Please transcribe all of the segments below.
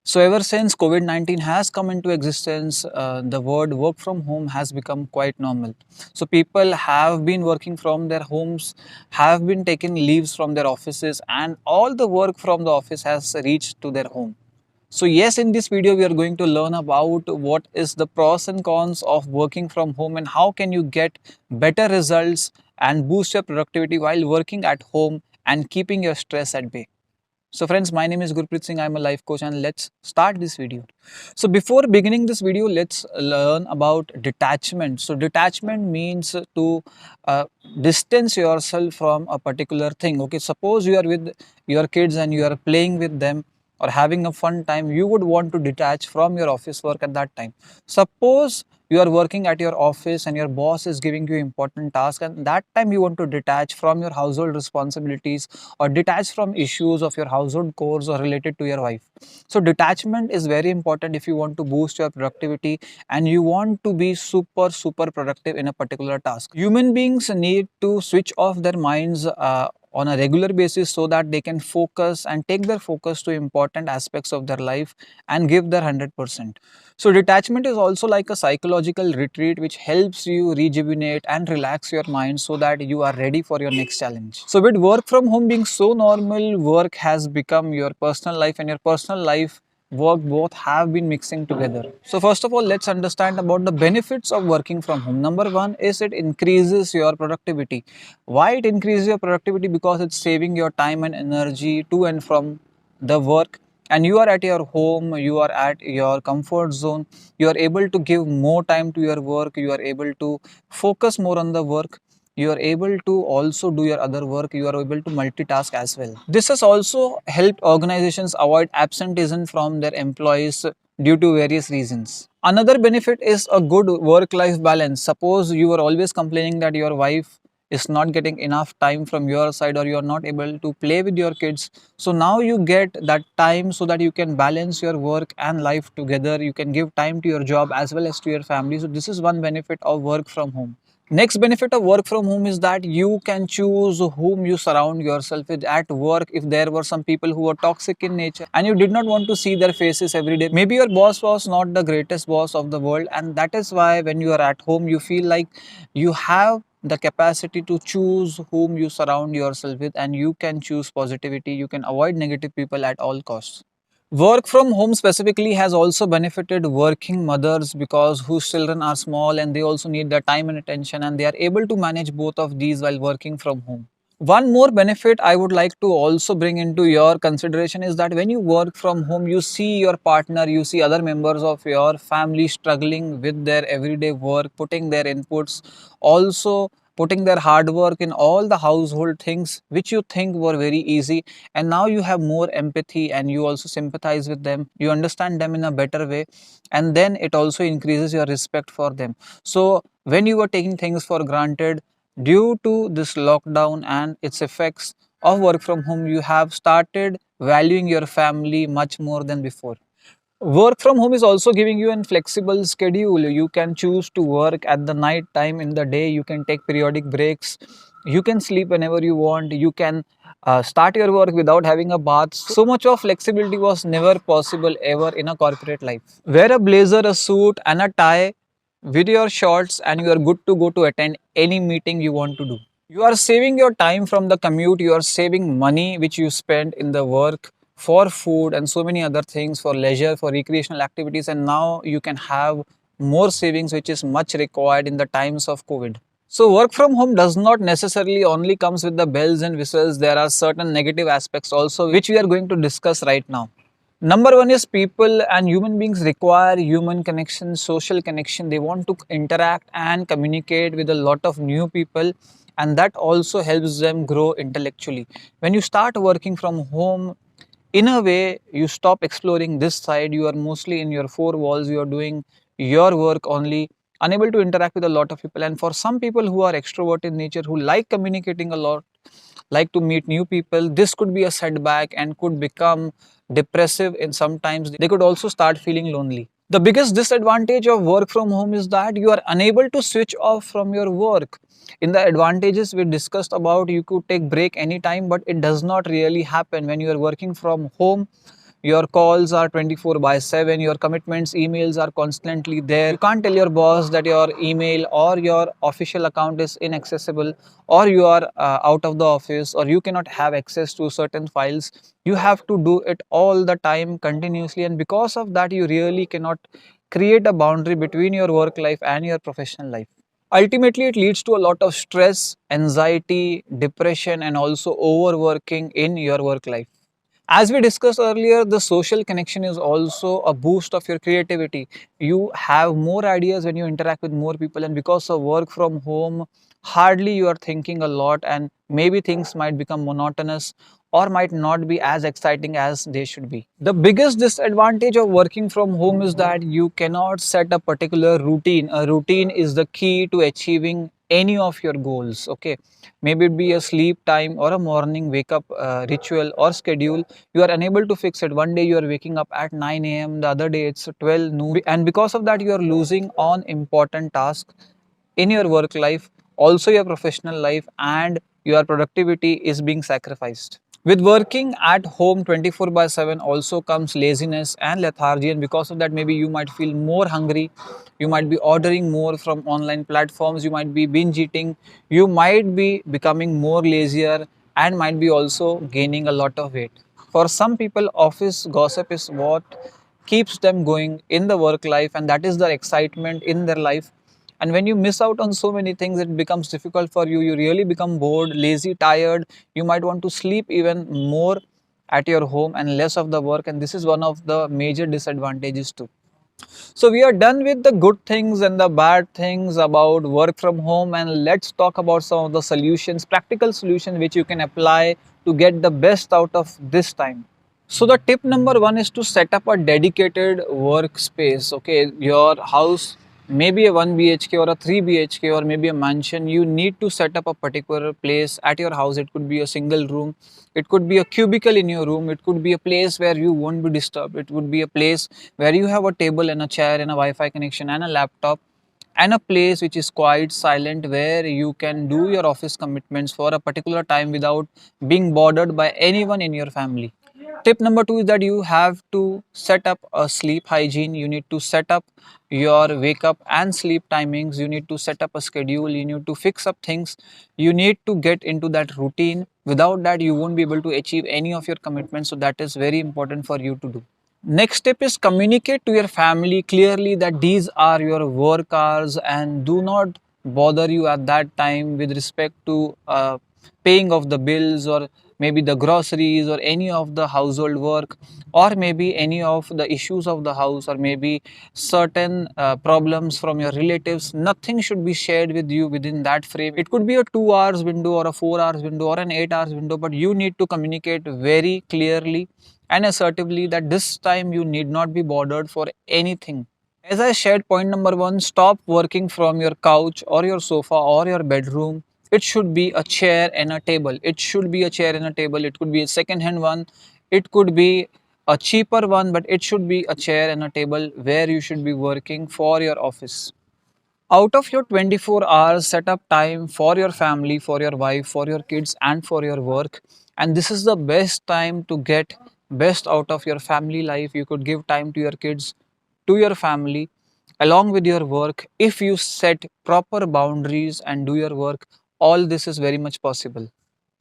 So, ever since COVID 19 has come into existence, the word work from home has become quite normal. So, people have been working from their homes, have been taking leaves from their offices, and all the work from the office has reached to their home. So yes, in this video we are going to learn about what is the pros and cons of working from home and how can you get better results and boost your productivity while working at home and keeping your stress at bay. So friends, my name is Gurpreet Singh. I'm a life coach and let's start this video. So before beginning this video, let's learn about detachment. So detachment means to uh, distance yourself from a particular thing. Okay, suppose you are with your kids and you are playing with them or having a fun time, you would want to detach from your office work at that time. Suppose you are working at your office and your boss is giving you important task and that time you want to detach from your household responsibilities or detach from issues of your household chores or related to your wife. So detachment is very important if you want to boost your productivity and you want to be super productive in a particular task. Human beings need to switch off their minds on a regular basis so that they can focus and take their focus to important aspects of their life and give their 100%. So detachment is also like a psychological retreat which helps you rejuvenate and relax your mind so that you are ready for your next challenge. So with work from home being so normal, work has become your personal life and your personal life work both have been mixing together. So first of all, let's understand about the benefits of working from home. Number one is it increases your productivity. Why it increases your productivity? Because it's saving your time and energy to and from the work, and you are at your home, you are at your comfort zone, you are able to give more time to your work, you are able to focus more on the work, you are able to also do your other work, you are able to multitask as well. This has also helped organizations avoid absenteeism from their employees due to various reasons. Another benefit is a good work life balance. Suppose you are always complaining that your wife is not getting enough time from your side or you are not able to play with your kids, so now you get that time so that you can balance your work and life together. You can give time to your job as well as to your family. So this is one benefit of work from home. Next benefit of work from home is that you can choose whom you surround yourself with at work. If there were some people who were toxic in nature and you did not want to see their faces every day, maybe your boss was not the greatest boss of the world, and that is why when you are at home, you feel like you have the capacity to choose whom you surround yourself with, and you can choose positivity. You can avoid negative people at all costs. Work from home specifically has also benefited working mothers because whose children are small and they also need their time and attention, and they are able to manage both of these while working from home. One more benefit I would like to also bring into your consideration is that when you work from home, you see your partner, you see other members of your family struggling with their everyday work, putting their inputs, also putting their hard work in all the household things which you think were very easy, and now you have more empathy and you also sympathize with them, you understand them in a better way, and then it also increases your respect for them. So when you were taking things for granted, due to this lockdown and its effects of work from home, you have started valuing your family much more than before. Work from home is also giving you a flexible schedule. You can choose to work at the night time, in the day you can take periodic breaks, you can sleep whenever you want, you can start your work without having a bath. So much of flexibility was never possible ever in a corporate life. Wear a blazer, a suit and a tie with your shorts and you are good to go to attend any meeting you want to do. You are saving your time from the commute, you are saving money which you spend in the work for food and so many other things, for leisure, for recreational activities, and now you can have more savings which is much required in the times of COVID. So work from home does not necessarily only comes with the bells and whistles. There are certain negative aspects also which we are going to discuss right now. Number one is people and human beings require human connection, social connection. They want to interact and communicate with a lot of new people, and that also helps them grow intellectually. When you start working from home, in a way, you stop exploring this side. You are mostly in your four walls, you are doing your work only, unable to interact with a lot of people. And for some people who are extrovert in nature, who like communicating a lot, like to meet new people, this could be a setback and could become depressive, and sometimes they could also start feeling lonely. The biggest disadvantage of work from home is that you are unable to switch off from your work. In the advantages we discussed about, you could take break anytime, but it does not really happen when you are working from home. Your calls are 24 by 7, your commitments emails are constantly there. You can't tell your boss that your email or your official account is inaccessible, or you are out of the office, or you cannot have access to certain files. You have to do it all the time continuously, and because of that you really cannot create a boundary between your work life and your professional life. Ultimately, it leads to a lot of stress, anxiety, depression, and also overworking in your work life. As we discussed earlier, the social connection is also a boost of your creativity. You have more ideas when you interact with more people, and because of work from home, hardly you are thinking a lot, and maybe things might become monotonous or might not be as exciting as they should be. The biggest disadvantage of working from home is that you cannot set a particular routine. A routine is the key to achieving any of your goals. Okay, maybe it be a sleep time or a morning wake up ritual or schedule. You are unable to fix it. One day you are waking up at 9 a.m., the other day it's 12 noon, and because of that you are losing on important tasks in your work life, also your professional life, and your productivity is being sacrificed. With working at home 24 by 7 also comes laziness and lethargy, and because of that maybe you might feel more hungry, you might be ordering more from online platforms, you might be binge eating, you might be becoming more lazier, and might be also gaining a lot of weight. For some people, office gossip is what keeps them going in the work life, and that is the excitement in their life. And when you miss out on so many things, it becomes difficult for you. You really become bored, lazy, tired. You might want to sleep even more at your home and less of the work, and this is one of the major disadvantages too. So we are done with the good things and the bad things about work from home, and let's talk about some of the solutions, practical solutions which you can apply to get the best out of this time. So the tip number one is to set up a dedicated workspace. Okay, your house maybe a 1 BHK or a 3 BHK or maybe a mansion. You need to set up a particular place at your house. It could be a single room, it could be a cubicle in your room, it could be a place where you won't be disturbed, it would be a place where you have a table and a chair and a Wi-Fi connection and a laptop, and a place which is quite silent where you can do your office commitments for a particular time without being bothered by anyone in your family. Tip number two is that you have to set up a sleep hygiene. You need to set up your wake up and sleep timings. You need to set up a schedule. You need to fix up things. You need to get into that routine. Without that, you won't be able to achieve any of your commitments. So, that is very important for you to do. Next step is communicate to your family clearly that these are your work hours, and do not bother you at that time with respect to paying of the bills, or maybe the groceries, or any of the household work, or maybe any of the issues of the house, or maybe certain problems from your relatives. Nothing should be shared with you within that frame. It could be a 2 hours window or a 4 hours window or an 8 hours window, but you need to communicate very clearly and assertively that this time you need not be bothered for anything. As I shared, point number one, stop working from your couch or your sofa or your bedroom. It should be a chair and a table. It should be a chair and a table. It could be a second hand one. It could be a cheaper one, but it should be a chair and a table where you should be working for your office. Out of your 24 hours, set up time for your family, for your wife, for your kids, and for your work. And this is the best time to get best out of your family life. You could give time to your kids, to your family, along with your work. If you set proper boundaries and do your work, all this is very much possible.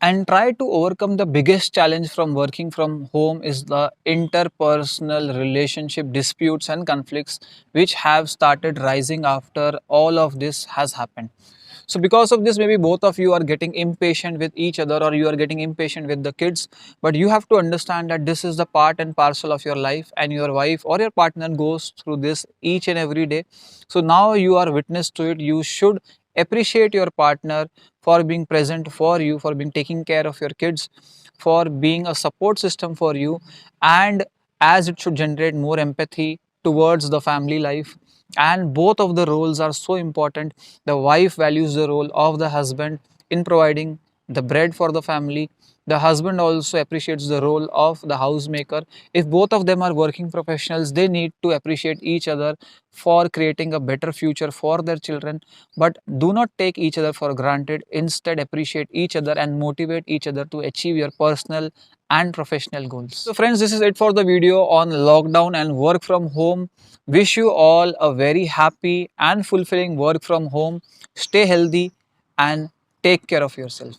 And try to overcome the biggest challenge from working from home is the interpersonal relationship disputes and conflicts which have started rising after all of this has happened. So because of this, maybe both of you are getting impatient with each other, or you are getting impatient with the kids, but you have to understand that this is the part and parcel of your life, and your wife or your partner goes through this each and every day. So now you are witness to it. You should appreciate your partner for being present for you, for being taking care of your kids, for being a support system for you, and as it should generate more empathy towards the family life. And both of the roles are so important. The wife values the role of the husband in providing the bread for the family. The husband also appreciates the role of the housemaker. If both of them are working professionals, they need to appreciate each other for creating a better future for their children. But do not take each other for granted. Instead, appreciate each other and motivate each other to achieve your personal and professional goals. So friends, this is it for the video on lockdown and work from home. Wish you all a very happy and fulfilling work from home. Stay healthy and take care of yourself.